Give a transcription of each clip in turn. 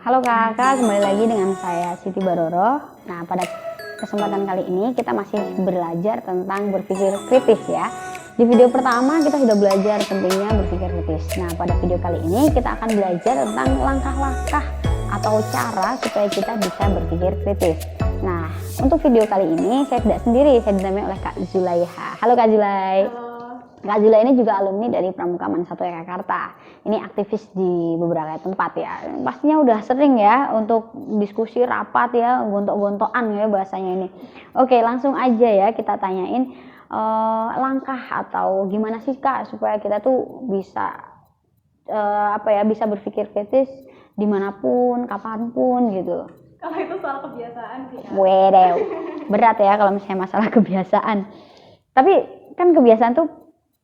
Halo kakak, kembali lagi dengan saya Siti Baroro. Nah, pada kesempatan kali ini kita masih belajar tentang berpikir kritis ya. Di video pertama kita sudah belajar pentingnya berpikir kritis. Nah, pada video kali ini kita akan belajar tentang langkah-langkah atau cara supaya kita bisa berpikir kritis. Nah, untuk video kali ini saya tidak sendiri, saya ditemani oleh Kak Zulaiha. Halo Kak Zulai. Halo. Kak Zula ini juga alumni dari Pramuka Man 1 Yogyakarta. Ini aktivis di beberapa tempat ya. Pastinya udah sering ya untuk diskusi rapat ya, gontok-gontokan ya bahasanya ini. Oke, langsung aja ya kita tanyain langkah atau gimana sih Kak supaya kita tuh bisa bisa berpikir kritis dimanapun, kapanpun gitu. Kalau itu soal kebiasaan sih Kak. Wedew. Berat ya kalau misalnya masalah kebiasaan. Tapi kan kebiasaan tuh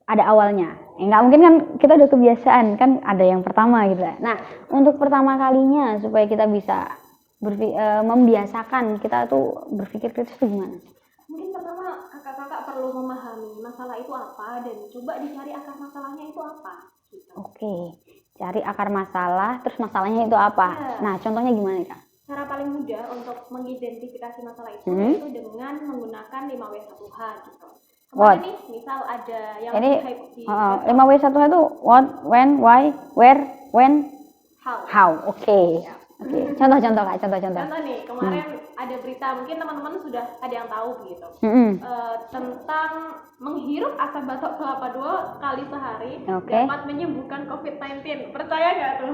ada awalnya. Nggak mungkin kan kita udah kebiasaan, kan ada yang pertama gitu. Nah, untuk pertama kalinya supaya kita bisa membiasakan kita tuh berpikir kritis itu gimana? Mungkin pertama kakak-kakak perlu memahami masalah itu apa dan coba dicari akar masalahnya itu apa. Gitu. Oke, cari akar masalah, terus masalahnya itu apa? Ya. Nah, contohnya gimana Kak? Cara paling mudah untuk mengidentifikasi masalah itu yaitu dengan menggunakan 5W1H gitu. Kemarin nih, misal ada yang ini hype di 5W1H itu what, when, why, where, when, how. Oke. Contoh-contoh Kak, contoh-contoh. Contoh nih, kemarin ada berita, mungkin teman-teman sudah ada yang tahu begitu, tentang menghirup asap batok kelapa 2 kali sehari dapat menyembuhkan COVID-19. Percaya nggak tuh?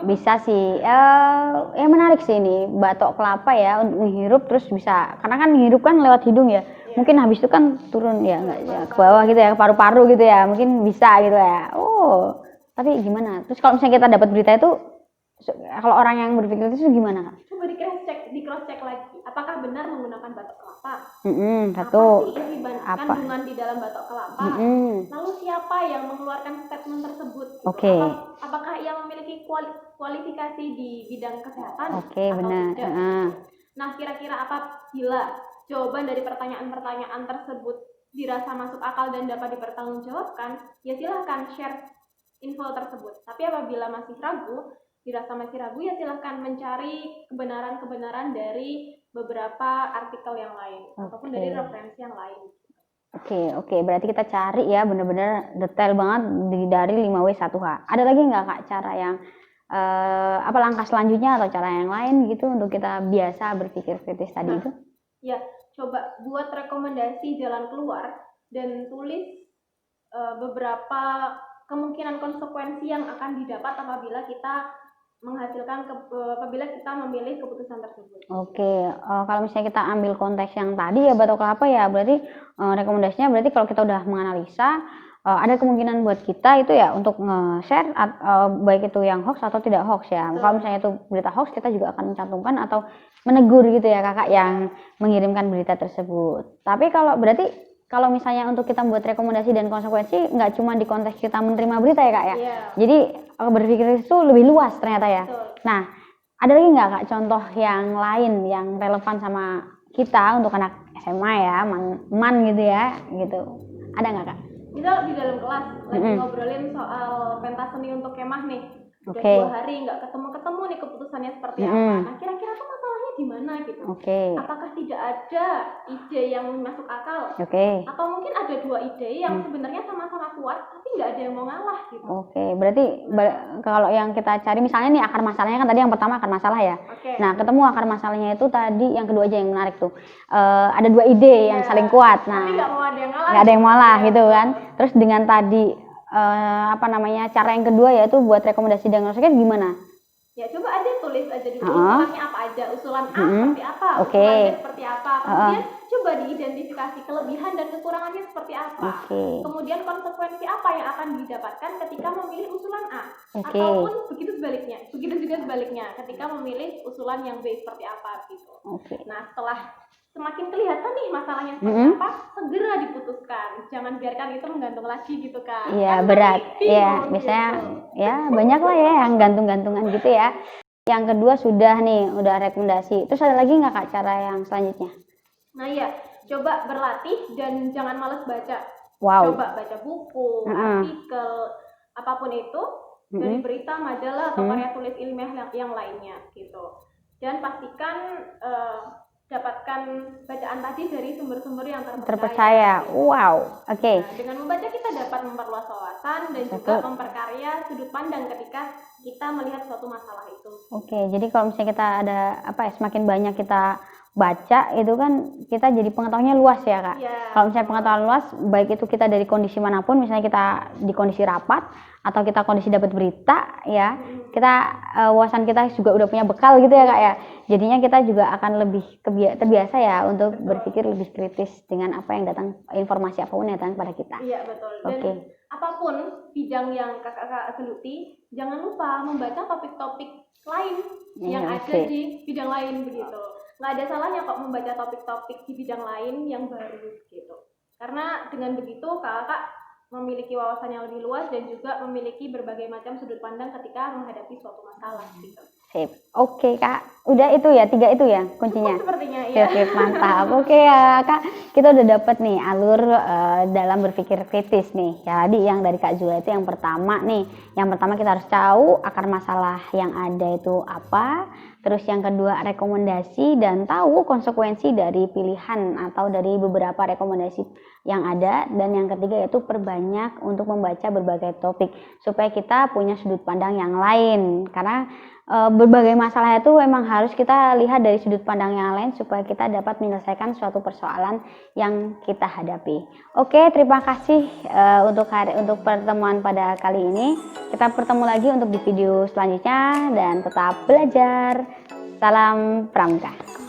Bisa sih. Ya menarik sih ini, batok kelapa ya untuk menghirup terus bisa, karena kan menghirup kan lewat hidung ya. Mungkin habis itu kan turun ya, nggak ya, ke bawah gitu ya, ke paru-paru gitu ya, mungkin bisa gitu ya. Oh, tapi gimana? Terus kalau misalnya kita dapat berita itu, kalau orang yang berpikir itu gimana Kak? Coba di cross check lagi, apakah benar menggunakan batok kelapa? Satu. Apa sih isi kandungan di dalam batok kelapa? Lalu siapa yang mengeluarkan statement tersebut? Oke. Apakah ia memiliki kualifikasi di bidang kesehatan? Oke, benar. Tidak? Nah, kira-kira apabila jawaban dari pertanyaan-pertanyaan tersebut dirasa masuk akal dan dapat dipertanggungjawabkan, ya silahkan share info tersebut. Tapi apabila masih ragu, ya silahkan mencari kebenaran-kebenaran dari beberapa artikel yang lain ataupun dari referensi yang lain. Oke, berarti kita cari ya benar-benar detail banget dari 5W1H. Ada lagi nggak Kak cara yang langkah selanjutnya atau cara yang lain gitu untuk kita biasa berpikir kritis tadi itu? Ya, coba buat rekomendasi jalan keluar dan tulis beberapa kemungkinan konsekuensi yang akan didapat apabila kita memilih keputusan tersebut. Oke, kalau misalnya kita ambil konteks yang tadi ya batok kelapa ya, berarti rekomendasinya berarti kalau kita udah menganalisa ada kemungkinan buat kita itu ya untuk nge-share baik itu yang hoax atau tidak hoax ya. Kalau misalnya itu berita hoax, kita juga akan mencantumkan atau menegur gitu ya kakak yang mengirimkan berita tersebut. Tapi kalau misalnya untuk kita buat rekomendasi dan konsekuensi nggak cuma di konteks kita menerima berita ya kak ya. Jadi berpikir itu lebih luas ternyata ya. Nah, ada lagi nggak kak contoh yang lain yang relevan sama kita untuk anak SMA ya, man gitu ya, gitu. Ada nggak kak? Misal di dalam kelas lagi ngobrolin soal pentas seni untuk kemah nih. Udah 2 hari nggak ketemu nih keputusannya seperti apa. Nah, kira-kira tuh masalahnya di mana gitu. Apakah tidak ada ide yang masuk akal? Atau mungkin ada 2 ide yang sebenarnya sama-sama kuat tapi nggak ada yang mau ngalah gitu. Berarti kalau yang kita cari misalnya nih akar masalahnya kan tadi yang pertama akar masalah ya. Nah, ketemu akar masalahnya itu tadi yang kedua aja yang menarik tuh. Ada 2 ide yang saling kuat. Nah, tapi nggak mau ada yang ngalah. Nggak ada yang ngalah gitu kan. Terus dengan tadi cara yang kedua yaitu buat rekomendasi diagnosisnya gimana? Ya coba aja tulis aja di usulannya apa aja, usulan A seperti apa, usulan B seperti apa, kemudian coba diidentifikasi kelebihan dan kekurangannya seperti apa, kemudian konsekuensi apa yang akan didapatkan ketika memilih usulan A, ataupun begitu juga sebaliknya ketika memilih usulan yang B seperti apa gitu. Nah, setelah semakin kelihatan nih masalahnya seperti apa, segera diputuskan. Jangan biarkan itu menggantung lagi gitu kan. Iya, berat. Iya, misalnya ya banyak lah ya yang gantung-gantungan gitu ya. Yang kedua udah rekomendasi. Terus ada lagi nggak kak cara yang selanjutnya? Nah iya, coba berlatih dan jangan malas baca. Wow. Coba baca buku, artikel, apapun itu. dari berita, majalah atau karya tulis ilmiah yang lainnya gitu. Dan pastikan dapatkan bacaan tadi dari sumber-sumber yang terpercaya. Wow, oke. Nah, dengan membaca kita dapat memperluas wawasan dan juga memperkaya sudut pandang ketika kita melihat suatu masalah itu. Oke, jadi kalau misalnya kita ada semakin banyak kita baca itu kan kita jadi pengetahuannya luas ya Kak. Kalau misalnya pengetahuan luas, baik itu kita dari kondisi manapun, misalnya kita di kondisi rapat atau kita kondisi dapat berita ya, kita wawasan kita juga udah punya bekal gitu ya Kak ya. Jadinya kita juga akan lebih terbiasa ya untuk berpikir lebih kritis dengan apa yang datang, informasi apapun yang datang pada kita. Iya betul. Dan apapun bidang yang kakak geluti, jangan lupa membaca topik-topik lain yang ada di bidang lain begitu. Nggak ada salahnya kok membaca topik-topik di bidang lain yang baru gitu. Karena dengan begitu kakak memiliki wawasan yang lebih luas dan juga memiliki berbagai macam sudut pandang ketika menghadapi suatu masalah gitu. Sip. Oke Kak, udah itu ya, 3 itu ya kuncinya. Sepertinya ya. Sip, mantap. Oke ya Kak, kita udah dapat nih alur dalam berpikir kritis nih. Jadi yang dari Kak Zula itu yang pertama nih, yang pertama kita harus tahu akar masalah yang ada itu apa. Terus yang kedua rekomendasi dan tahu konsekuensi dari pilihan atau dari beberapa rekomendasi yang ada. Dan yang ketiga yaitu perbanyak untuk membaca berbagai topik supaya kita punya sudut pandang yang lain. Karena berbagai masalah itu memang harus kita lihat dari sudut pandang yang lain supaya kita dapat menyelesaikan suatu persoalan yang kita hadapi. Oke, terima kasih untuk pertemuan pada kali ini. Kita bertemu lagi untuk di video selanjutnya dan tetap belajar. Salam Pramuka.